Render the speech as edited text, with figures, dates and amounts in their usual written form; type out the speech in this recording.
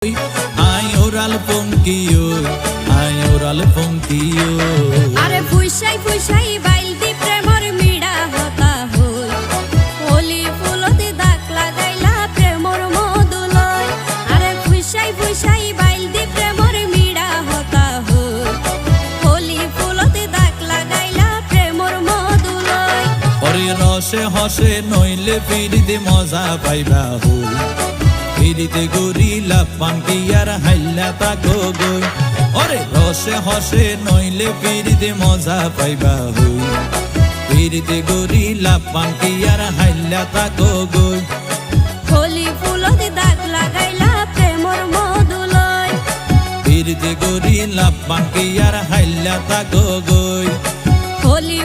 Ay oral ponkiyo, ay oral ponkiyo. আরে ফুইসাই ফুইসাই বাইলদি প্রেমর মিড়া হতা হই হোলি ফুলতে দাগ লাগাইলা প্রেমর মধুলয় আরে ফুইসাই ফুইসাই বাইলদি প্রেমর মিড়া হতা হই হোলি ফুলতে দাগ লাগাইলা প্রেমর মধুলয় ওরে রসে হসে নইলে ফিরিতে মজা পাইবা হই ফিরিতে গরিলা পানকি আর হাইলা তাকো গই ওরে রসে হসে নইলে ফিরিতে মজা পাইবা হই ফিরিতে গরিলা পানকি আর হাইলা তাকো গই হোলি ফুলতে দাগ লাগাইলা প্রেমর মধুলয় ফিরিতে গরিলা পানকি আর হাইলা তাকো গই হোলি